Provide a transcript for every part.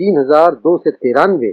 3293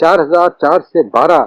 4012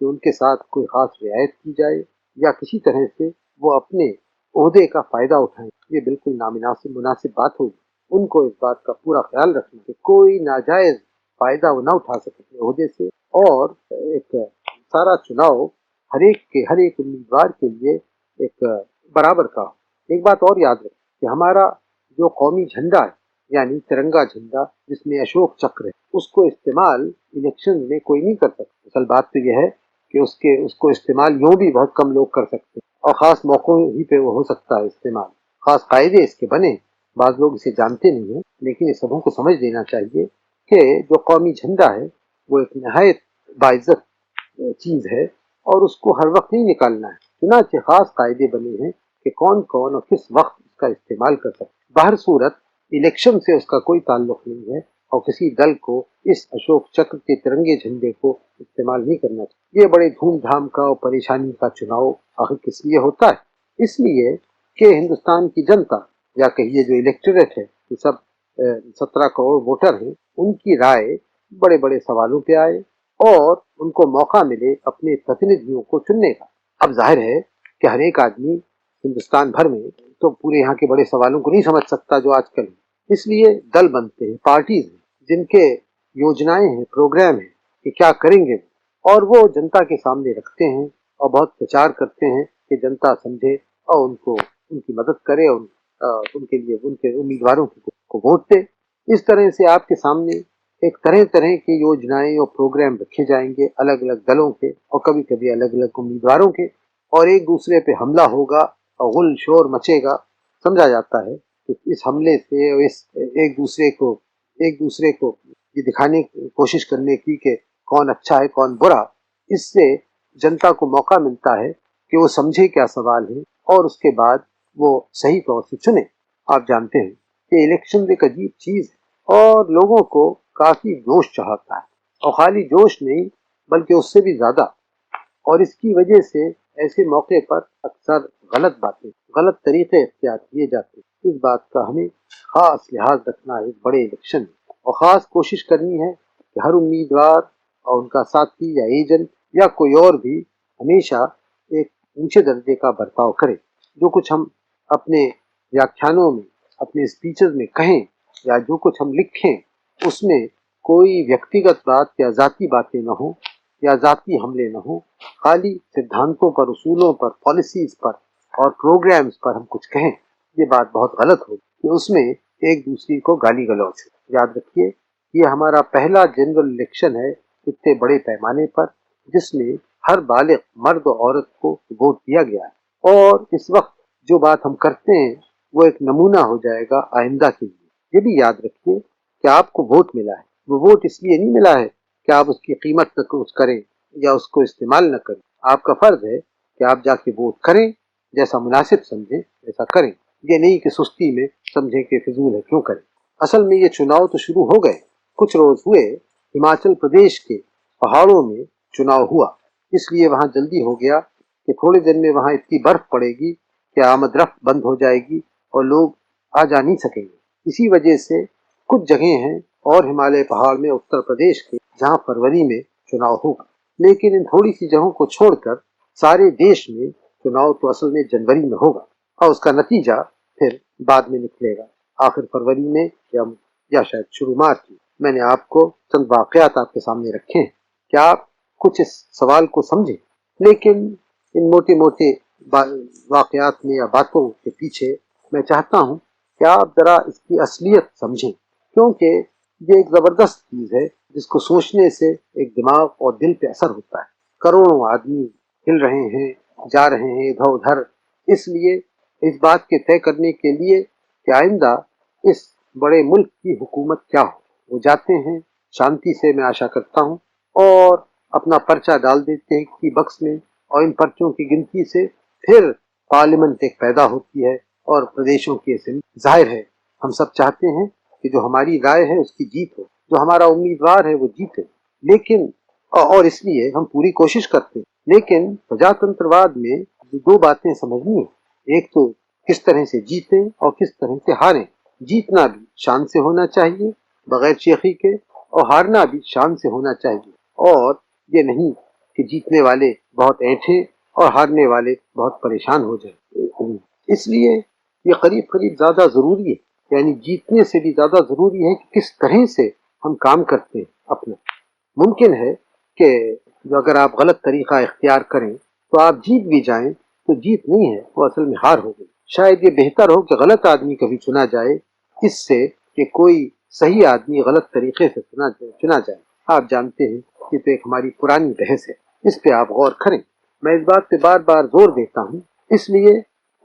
کہ ان کے ساتھ کوئی خاص رعایت کی جائے یا کسی طرح سے وہ اپنے عہدے کا فائدہ اٹھائیں، یہ بالکل مناسب بات ہوگی۔ ان کو اس بات کا پورا خیال رکھنا کہ کوئی ناجائز فائدہ وہ نہ اٹھا سکے اپنے عہدے سے، اور ایک سارا چناؤ ہر ایک امیدوار کے لیے ایک برابر کا ہو۔ ایک بات اور یاد رکھیں کہ ہمارا جو قومی جھنڈا ہے، یعنی ترنگا جھنڈا جس میں اشوک چکر ہے، اس کو استعمال الیکشن میں کوئی نہیں کر سکتا۔ اصل بات تو یہ ہے کہ اس کو استعمال یوں بھی بہت کم لوگ کر سکتے ہیں، اور خاص موقعوں ہی پہ وہ ہو سکتا ہے استعمال، خاص قاعدے اس کے بنے۔ بعض لوگ اسے جانتے نہیں ہیں، لیکن یہ سبوں کو سمجھ لینا چاہیے کہ جو قومی جھنڈا ہے وہ ایک نہایت باعزت چیز ہے، اور اس کو ہر وقت نہیں نکالنا ہے۔ چنانچہ خاص قاعدے بنے ہیں کہ کون کون اور کس وقت اس کا استعمال کر سکتے۔ باہر صورت الیکشن سے اس کا کوئی تعلق نہیں ہے، اور کسی دل کو اس اشوک چکر کے ترنگے جھنڈے کو استعمال نہیں کرنا چاہیے۔ یہ بڑے دھوم دھام کا اور پریشانی کا چناؤ آخر کس لیے ہوتا ہے؟ اس لیے کہ ہندوستان کی جنتا، یا کہیے جو الیکٹوریٹ ہے، یہ سب 17 کروڑ ووٹر ہیں، ان کی رائے بڑے بڑے سوالوں پہ آئے اور ان کو موقع ملے اپنے پرتیندھیوں کو چننے کا۔ اب ظاہر ہے کہ ہر ایک آدمی ہندوستان بھر میں تو پورے یہاں کے بڑے سوالوں کو نہیں سمجھ سکتا جو آج کل ہے۔ اس لیے دل بنتے ہیں، پارٹیز ہیں، جن کے یوجنائیں ہیں، پروگرام ہیں کہ کیا کریں گے، اور وہ جنتا کے سامنے رکھتے ہیں اور بہت پرچار کرتے ہیں کہ جنتا سمجھے اور ان کی مدد کرے، اور ان کے لیے ان کے امیدواروں کو ووٹ دے۔ اس طرح سے آپ کے سامنے ایک طرح طرح کی یوجنائیں اور پروگرام رکھے جائیں گے، الگ الگ دلوں کے اور کبھی کبھی الگ الگ امیدواروں کے، اور ایک دوسرے پہ حملہ ہوگا اور غل شور مچے گا۔ سمجھا جاتا ہے کہ اس حملے سے اور اس ایک دوسرے کو یہ دکھانے کی کوشش کرنے کی کہ کون اچھا ہے کون برا، اس سے جنتا کو موقع ملتا ہے کہ وہ سمجھے کیا سوال ہے اور اس کے بعد وہ صحیح طور سے چنے۔ آپ جانتے ہیں کہ الیکشن ایک عجیب چیز ہے اور لوگوں کو کافی جوش چڑھاتا ہے، اور خالی جوش نہیں بلکہ اس سے بھی زیادہ، اور اس کی وجہ سے ایسے موقع پر اکثر غلط طریقے اختیار کیے جاتے ہیں۔ اس بات کا ہمیں خاص لحاظ رکھنا ہے بڑے الیکشن میں، اور خاص کوشش کرنی ہے کہ ہر امیدوار اور ان کا ساتھی یا ایجنٹ یا کوئی اور بھی ہمیشہ ایک اونچے درجے کا برتاؤ کرے۔ جو کچھ ہم اپنے ویاکھیانوں میں، اپنے اسپیچز میں کہیں یا جو کچھ ہم لکھیں، اس میں کوئی ویکتیگت بات یا ذاتی باتیں نہ ہوں یا ذاتی حملے نہ ہوں، خالی سدھانتوں پر، اصولوں پر، پالیسیز پر اور پروگرامز پر ہم کچھ کہیں۔ یہ بات بہت غلط ہوگی کہ اس میں ایک دوسرے کو گالی گلوچ ہو۔ یاد رکھیے یہ ہمارا پہلا جنرل الیکشن ہے اتنے بڑے پیمانے پر، جس میں ہر بالغ مرد و عورت کو ووٹ دیا گیا ہے، اور اس وقت جو بات ہم کرتے ہیں وہ ایک نمونہ ہو جائے گا آئندہ کے لیے۔ یہ بھی یاد رکھیے کہ آپ کو ووٹ ملا ہے، وہ ووٹ اس لیے نہیں ملا ہے کہ آپ اس کی قیمت نہ کچھ کریں یا اس کو استعمال نہ کریں۔ آپ کا فرض ہے کہ آپ جا کے ووٹ کریں، جیسا مناسب سمجھیں ایسا کریں، یہ نہیں کہ سستی میں سمجھیں کہ فضول ہے کیوں کریں۔ اصل میں یہ چناؤ تو شروع ہو گئے، کچھ روز ہوئے ہماچل پردیش کے پہاڑوں میں چناؤ ہوا، اس لیے وہاں جلدی ہو گیا کہ تھوڑے دن میں وہاں اتنی برف پڑے گی کہ آمد رفت بند ہو جائے گی اور لوگ آ جا نہیں سکیں گے۔ اسی وجہ سے کچھ جگہیں ہیں اور ہمالیہ پہاڑ میں اتر پردیش کے جہاں فروری میں چناؤ ہوگا، لیکن ان تھوڑی سی جگہوں کو چھوڑ کر سارے دیش میں چناؤ تو اصل میں جنوری میں ہوگا، اور اس کا نتیجہ پھر بعد میں نکلے گا آخر فروری میں یا شاید شروع مارچ میں۔ میں نے آپ کو چند واقعات آپ کے سامنے رکھے ہیں کہ آپ کچھ اس سوال کو سمجھیں، لیکن ان موٹے موٹے واقعات میں یا باتوں کے پیچھے میں چاہتا ہوں کہ آپ ذرا اس کی اصلیت سمجھیں، کیونکہ یہ ایک زبردست چیز ہے جس کو سوچنے سے ایک دماغ اور دل پہ اثر ہوتا ہے۔ کروڑوں آدمی ہل رہے ہیں، جا رہے ہیں ادھر ادھر، اس لیے اس بات کے طے کرنے کے لیے کہ آئندہ اس بڑے ملک کی حکومت کیا ہو۔ وہ جاتے ہیں شانتی سے، میں آشا کرتا ہوں، اور اپنا پرچہ ڈال دیتے ہیں کی بکس میں، اور ان پرچوں کی گنتی سے پھر پارلیمنٹ ایک پیدا ہوتی ہے اور پردیشوں کی اسمبلی۔ ظاہر ہے ہم سب چاہتے ہیں کہ جو ہماری رائے ہے اس کی جیت ہو، جو ہمارا امیدوار ہے وہ جیتے، لیکن اور اس لیے ہم پوری کوشش کرتے ہیں، لیکن پرجاتنتر واد میں دو باتیں سمجھنی ہیں۔ ایک تو کس طرح سے جیتیں اور کس طرح سے ہاریں۔ جیتنا بھی شان سے ہونا چاہیے بغیر شیخی کے، اور ہارنا بھی شان سے ہونا چاہیے، اور یہ نہیں کہ جیتنے والے بہت اینٹھیں اور ہارنے والے بہت پریشان ہو جائیں. اس لیے یہ قریب قریب زیادہ ضروری ہے، یعنی جیتنے سے بھی زیادہ ضروری ہے کہ کس طرح سے ہم کام کرتے ہیں اپنا. ممکن ہے کہ اگر آپ غلط طریقہ اختیار کریں تو آپ جیت بھی جائیں تو جیت نہیں ہے، وہ اصل میں ہار ہو گئی. شاید یہ بہتر ہو کہ غلط آدمی کبھی چنا جائے اس سے کہ کوئی صحیح آدمی غلط طریقے سے چنا جائے. آپ جانتے ہیں یہ تو ایک ہماری پرانی بحث ہے، اس پہ آپ غور کریں. میں اس بات پہ بار بار زور دیتا ہوں اس لیے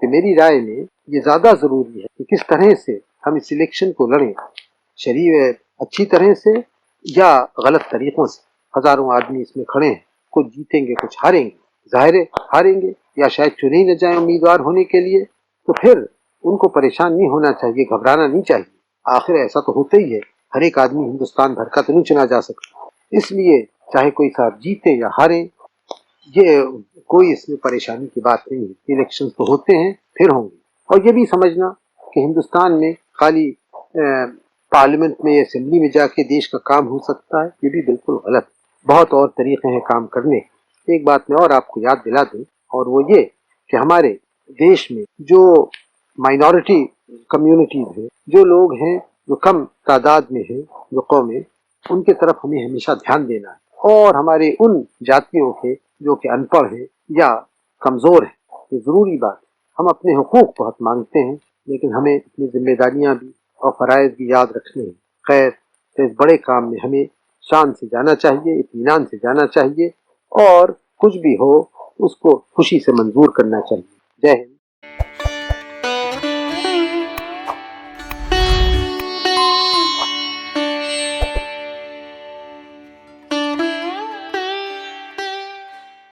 کہ میری رائے میں یہ زیادہ ضروری ہے کہ کس طرح سے ہم اس الیکشن کو لڑیں، شریف اچھی طرح سے یا غلط طریقوں سے. ہزاروں آدمی اس میں کھڑے ہیں، کچھ جیتیں گے کچھ ہاریں گے. ظاہر ہے ہاریں گے یا شاید چنے ہی نہ جائیں امیدوار ہونے کے لیے، تو پھر ان کو پریشان نہیں ہونا چاہیے، گھبرانا نہیں چاہیے. آخر ایسا تو ہوتا ہی ہے، ہر ایک آدمی ہندوستان بھر کا تو نہیں چنا جا سکتا. اس لیے چاہے کوئی صاحب جیتے یا ہارے، یہ کوئی اس میں پریشانی کی بات نہیں ہے. الیکشن تو ہوتے ہیں، پھر ہوں گے. اور یہ بھی سمجھنا کہ ہندوستان میں خالی پارلیمنٹ میں یا اسمبلی میں جا کے دیش کا کام ہو سکتا ہے، یہ بھی بالکل غلط. بہت اور طریقے ہیں کام کرنے. ایک بات میں اور آپ کو یاد دلا دوں، اور وہ یہ کہ ہمارے دیش میں جو مائنورٹی کمیونٹیز ہیں، جو لوگ ہیں جو کم تعداد میں ہیں، جو قومیں، ان کے طرف ہمیں ہمیشہ دھیان دینا ہے. اور ہمارے ان جاتیوں کے جو کہ ان پڑھ ہیں یا کمزور ہیں، یہ ضروری بات ہے. ہم اپنے حقوق بہت مانگتے ہیں لیکن ہمیں اپنی ذمہ داریاں بھی اور فرائض بھی یاد رکھنے ہیں. خیر، تو اس بڑے کام میں ہمیں شان سے جانا چاہیے، اطمینان سے جانا چاہیے، اور کچھ بھی ہو اس کو خوشی سے منظور کرنا چاہیے. جے ہند.